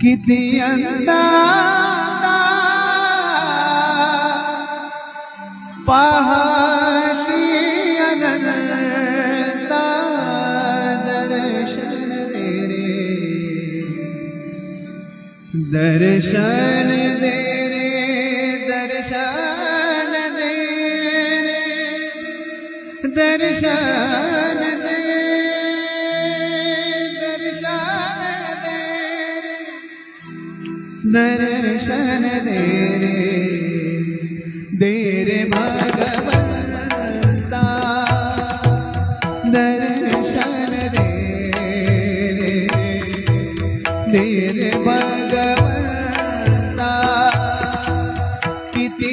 किती अंदाता पाहाशी अनंता दर्शन दे रे, दर्शन दे रे, दर्शन दे रे, दर्शन दे, दर्शन दे रे, दे रे भगवंता, दर्शन दे रे, दे रे भगवंता, किती